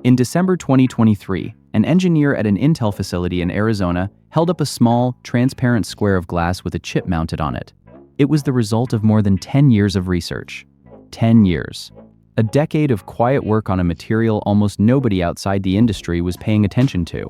In December 2023, an engineer at an Intel facility in Arizona held up a small, transparent square of glass with a chip mounted on it. It was the result of more than 10 years of research. 10 years. A decade of quiet work on a material almost nobody outside the industry was paying attention to.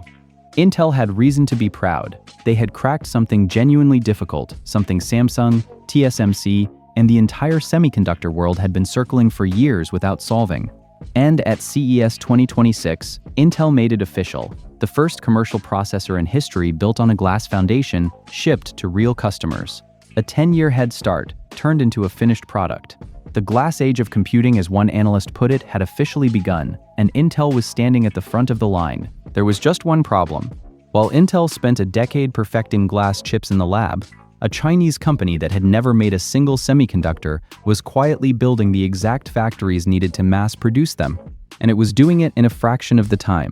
Intel had reason to be proud. They had cracked something genuinely difficult, something Samsung, TSMC, and the entire semiconductor world had been circling for years without solving. And at CES 2026, Intel made it official. The first commercial processor in history built on a glass foundation shipped to real customers. A 10-year head start turned into a finished product. The glass age of computing, as one analyst put it, had officially begun, and Intel was standing at the front of the line. There was just one problem. While Intel spent a decade perfecting glass chips in the lab, a Chinese company that had never made a single semiconductor was quietly building the exact factories needed to mass produce them. And it was doing it in a fraction of the time.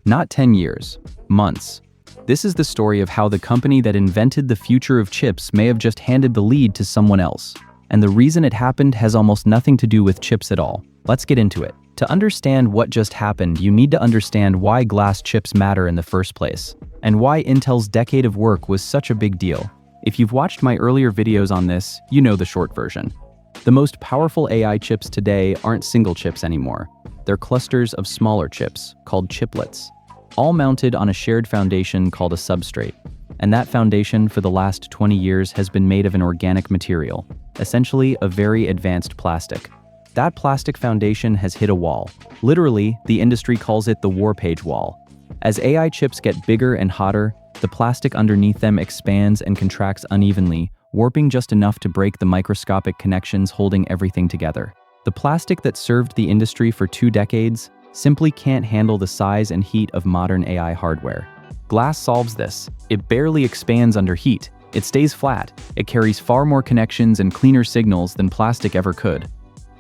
Not 10 years, months. This is the story of how the company that invented the future of chips may have just handed the lead to someone else. And the reason it happened has almost nothing to do with chips at all. Let's get into it. To understand what just happened, you need to understand why glass chips matter in the first place, and why Intel's decade of work was such a big deal. If you've watched my earlier videos on this, you know the short version. The most powerful AI chips today aren't single chips anymore. They're clusters of smaller chips, called chiplets, all mounted on a shared foundation called a substrate. And that foundation for the last 20 years has been made of an organic material, essentially a very advanced plastic. That plastic foundation has hit a wall. Literally, the industry calls it the warpage wall. As AI chips get bigger and hotter, the plastic underneath them expands and contracts unevenly, warping just enough to break the microscopic connections holding everything together. The plastic that served the industry for 2 decades simply can't handle the size and heat of modern AI hardware. Glass solves this. It barely expands under heat. It stays flat. It carries far more connections and cleaner signals than plastic ever could.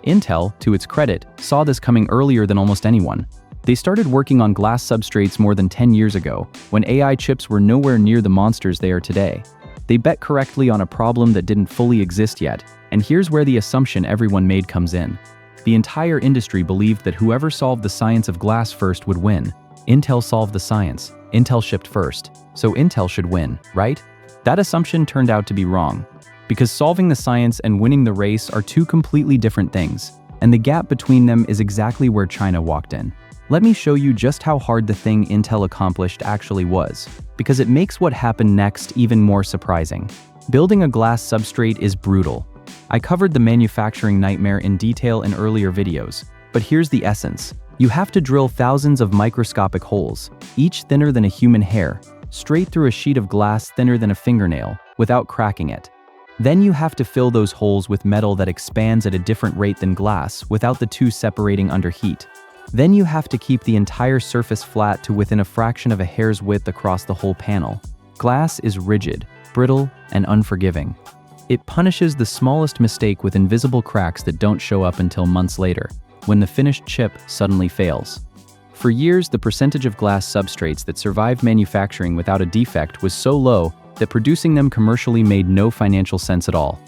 Intel, to its credit, saw this coming earlier than almost anyone. They started working on glass substrates more than 10 years ago, when AI chips were nowhere near the monsters they are today. They bet correctly on a problem that didn't fully exist yet, and here's where the assumption everyone made comes in. The entire industry believed that whoever solved the science of glass first would win. Intel solved the science. Intel shipped first, so Intel should win, right? That assumption turned out to be wrong, because solving the science and winning the race are two completely different things, and the gap between them is exactly where China walked in. Let me show you just how hard the thing Intel accomplished actually was, because it makes what happened next even more surprising. Building a glass substrate is brutal. I covered the manufacturing nightmare in detail in earlier videos, but here's the essence. You have to drill thousands of microscopic holes, each thinner than a human hair, straight through a sheet of glass thinner than a fingernail, without cracking it. Then you have to fill those holes with metal that expands at a different rate than glass without the two separating under heat. Then you have to keep the entire surface flat to within a fraction of a hair's width across the whole panel. Glass is rigid, brittle, and unforgiving. It punishes the smallest mistake with invisible cracks that don't show up until months later, when the finished chip suddenly fails. For years, the percentage of glass substrates that survived manufacturing without a defect was so low that producing them commercially made no financial sense at all.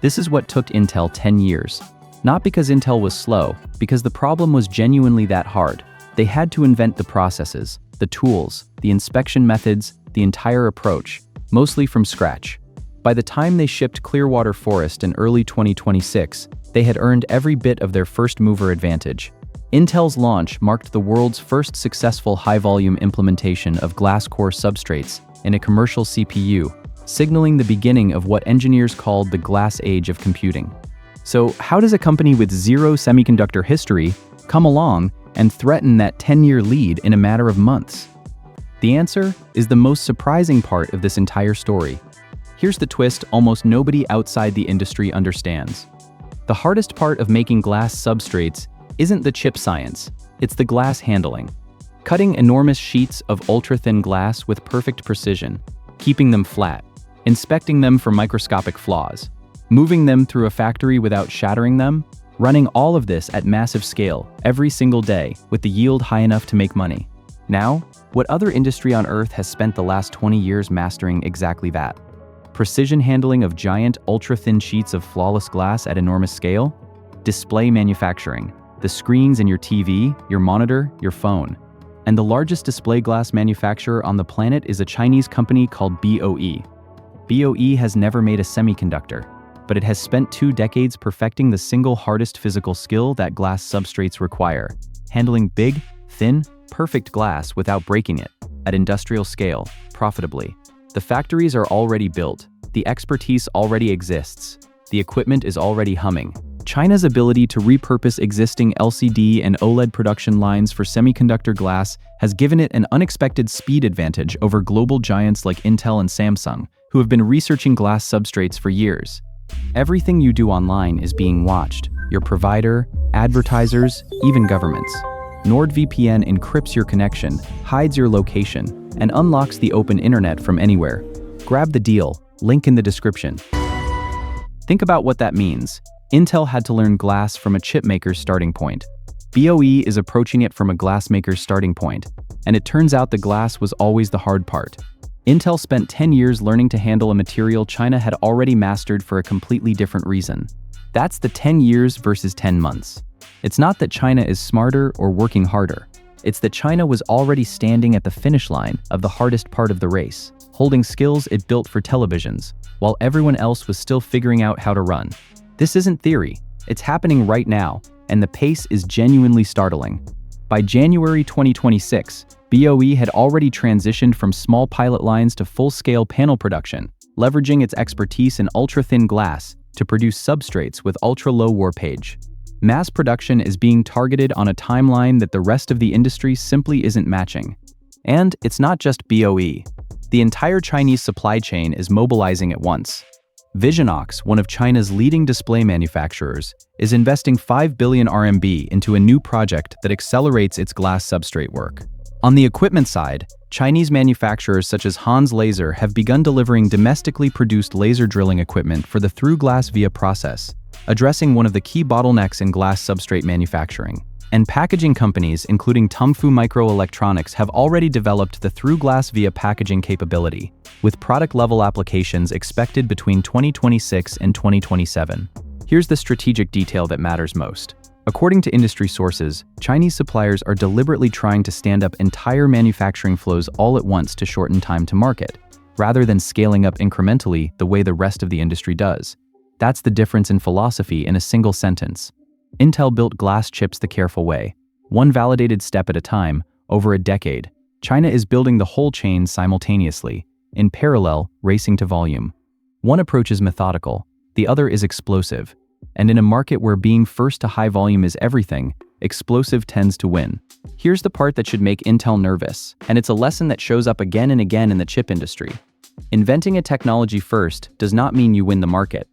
This is what took Intel 10 years. Not because Intel was slow, because the problem was genuinely that hard. They had to invent the processes, the tools, the inspection methods, the entire approach, mostly from scratch. By the time they shipped Clearwater Forest in early 2026, they had earned every bit of their first-mover advantage. Intel's launch marked the world's first successful high-volume implementation of glass core substrates in a commercial CPU, signaling the beginning of what engineers called the glass age of computing. So how does a company with zero semiconductor history come along and threaten that 10-year lead in a matter of months? The answer is the most surprising part of this entire story. Here's the twist almost nobody outside the industry understands. The hardest part of making glass substrates isn't the chip science, it's the glass handling. Cutting enormous sheets of ultra-thin glass with perfect precision, keeping them flat, inspecting them for microscopic flaws, moving them through a factory without shattering them, running all of this at massive scale every single day with the yield high enough to make money. Now, what other industry on Earth has spent the last 20 years mastering exactly that? Precision handling of giant, ultra-thin sheets of flawless glass at enormous scale? Display manufacturing. the screens in your TV, your monitor, your phone. And the largest display glass manufacturer on the planet is a Chinese company called BOE. BOE has never made a semiconductor, but it has spent 2 decades perfecting the single hardest physical skill that glass substrates require: handling big, thin, perfect glass without breaking it, at industrial scale, profitably. The factories are already built, the expertise already exists, the equipment is already humming. China's ability to repurpose existing LCD and OLED production lines for semiconductor glass has given it an unexpected speed advantage over global giants like Intel and Samsung, who have been researching glass substrates for years. Everything you do online is being watched: your provider, advertisers, even governments. NordVPN encrypts your connection, hides your location, and unlocks the open internet from anywhere. Grab the deal, link in the description. Think about what that means. Intel had to learn glass from a chipmaker's starting point. BOE is approaching it from a glassmaker's starting point, and it turns out the glass was always the hard part. Intel spent 10 years learning to handle a material China had already mastered for a completely different reason. That's the 10 years versus 10 months. It's not that China is smarter or working harder. It's that China was already standing at the finish line of the hardest part of the race, holding skills it built for televisions, while everyone else was still figuring out how to run. This isn't theory, it's happening right now, and the pace is genuinely startling. By January 2026, BOE had already transitioned from small pilot lines to full-scale panel production, leveraging its expertise in ultra-thin glass to produce substrates with ultra-low warpage. Mass production is being targeted on a timeline that the rest of the industry simply isn't matching. And it's not just BOE. The entire Chinese supply chain is mobilizing at once. Visionox, one of China's leading display manufacturers, is investing 5 billion RMB into a new project that accelerates its glass substrate work. On the equipment side, Chinese manufacturers such as Hans Laser have begun delivering domestically produced laser drilling equipment for the through-glass via process, addressing one of the key bottlenecks in glass substrate manufacturing. And packaging companies, including Tongfu Microelectronics, have already developed the through-glass via packaging capability, with product-level applications expected between 2026 and 2027. Here's the strategic detail that matters most. According to industry sources, Chinese suppliers are deliberately trying to stand up entire manufacturing flows all at once to shorten time to market, rather than scaling up incrementally the way the rest of the industry does. That's the difference in philosophy in a single sentence. Intel built glass chips the careful way, one validated step at a time, over a decade. China is building the whole chain simultaneously, in parallel, racing to volume. One approach is methodical, the other is explosive. And in a market where being first to high volume is everything, explosive tends to win. Here's the part that should make Intel nervous, and it's a lesson that shows up again and again in the chip industry. Inventing a technology first does not mean you win the market.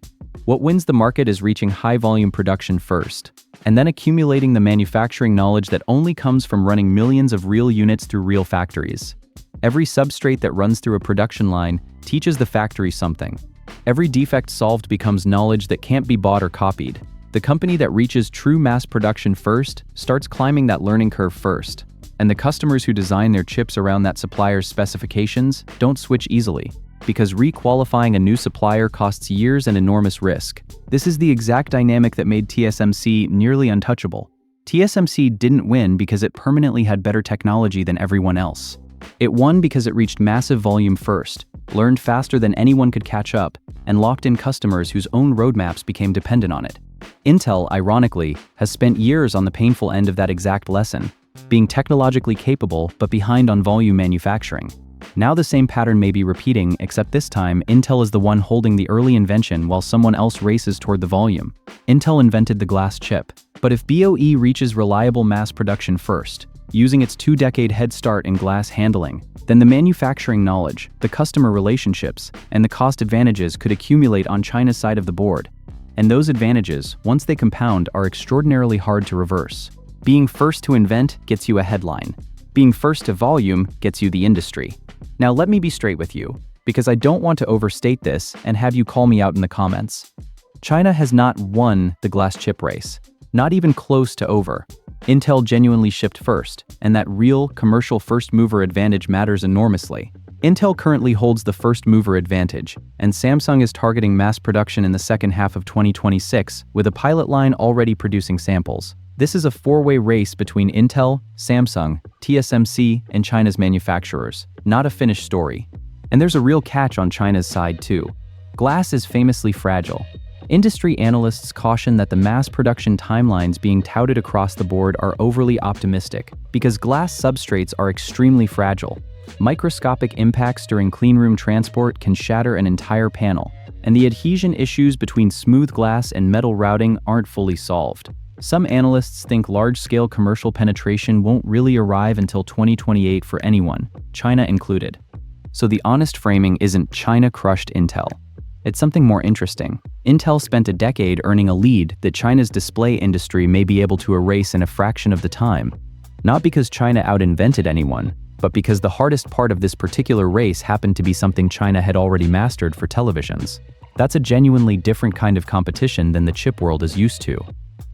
What wins the market is reaching high-volume production first, and then accumulating the manufacturing knowledge that only comes from running millions of real units through real factories. Every substrate that runs through a production line teaches the factory something. Every defect solved becomes knowledge that can't be bought or copied. The company that reaches true mass production first starts climbing that learning curve first, and the customers who design their chips around that supplier's specifications don't switch easily, because re-qualifying a new supplier costs years and enormous risk. This is the exact dynamic that made TSMC nearly untouchable. TSMC didn't win because it permanently had better technology than everyone else. It won because it reached massive volume first, learned faster than anyone could catch up, and locked in customers whose own roadmaps became dependent on it. Intel, ironically, has spent years on the painful end of that exact lesson, being technologically capable but behind on volume manufacturing. Now the same pattern may be repeating, except this time Intel is the one holding the early invention while someone else races toward the volume. Intel invented the glass chip. But if BOE reaches reliable mass production first, using its 2-decade head start in glass handling, then the manufacturing knowledge, the customer relationships, and the cost advantages could accumulate on China's side of the board. And those advantages, once they compound, are extraordinarily hard to reverse. Being first to invent gets you a headline. Being first to volume gets you the industry. Now let me be straight with you, because I don't want to overstate this and have you call me out in the comments. China has not won the glass chip race, not even close to over. Intel genuinely shipped first, and that real, commercial first-mover advantage matters enormously. Intel currently holds the first-mover advantage, and Samsung is targeting mass production in the second half of 2026 with a pilot line already producing samples. This is a four-way race between Intel, Samsung, TSMC, and China's manufacturers, not a finished story. And there's a real catch on China's side too. Glass is famously fragile. Industry analysts caution that the mass production timelines being touted across the board are overly optimistic because glass substrates are extremely fragile. Microscopic impacts during cleanroom transport can shatter an entire panel, and the adhesion issues between smooth glass and metal routing aren't fully solved. Some analysts think large-scale commercial penetration won't really arrive until 2028 for anyone, China included. So the honest framing isn't China crushed Intel. It's something more interesting. Intel spent a decade earning a lead that China's display industry may be able to erase in a fraction of the time. Not because China out-invented anyone, but because the hardest part of this particular race happened to be something China had already mastered for televisions. That's a genuinely different kind of competition than the chip world is used to.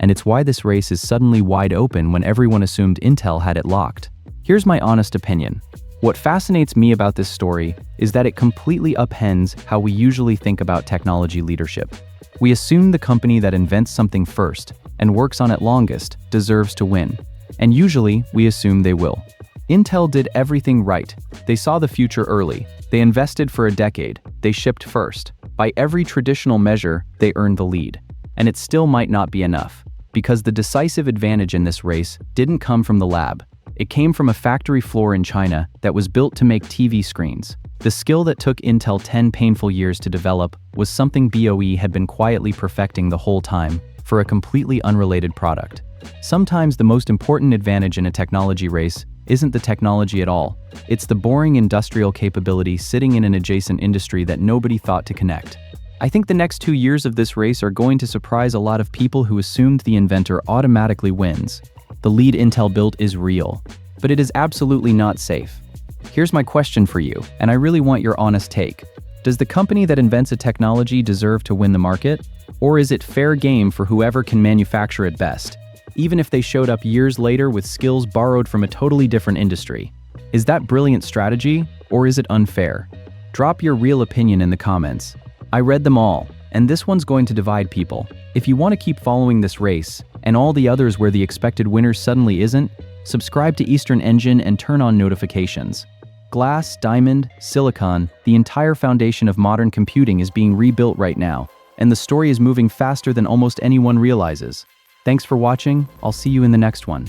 And it's why this race is suddenly wide open when everyone assumed Intel had it locked. Here's my honest opinion. What fascinates me about this story is that it completely upends how we usually think about technology leadership. We assume the company that invents something first and works on it longest deserves to win. And usually, we assume they will. Intel did everything right. They saw the future early. They invested for a decade. They shipped first. By every traditional measure, they earned the lead. And it still might not be enough, because the decisive advantage in this race didn't come from the lab. It came from a factory floor in China that was built to make TV screens. The skill that took Intel 10 painful years to develop was something BOE had been quietly perfecting the whole time for a completely unrelated product. Sometimes the most important advantage in a technology race isn't the technology at all. It's the boring industrial capability sitting in an adjacent industry that nobody thought to connect. I think the next 2 years of this race are going to surprise a lot of people who assumed the inventor automatically wins. The lead Intel built is real, but it is absolutely not safe. Here's my question for you, and I really want your honest take. Does the company that invents a technology deserve to win the market? Or is it fair game for whoever can manufacture it best, even if they showed up years later with skills borrowed from a totally different industry? Is that brilliant strategy, or is it unfair? Drop your real opinion in the comments. I read them all, and this one's going to divide people. If you want to keep following this race, and all the others where the expected winner suddenly isn't, subscribe to Eastern Engine and turn on notifications. Glass, diamond, silicon, the entire foundation of modern computing is being rebuilt right now, and the story is moving faster than almost anyone realizes. Thanks for watching. I'll see you in the next one.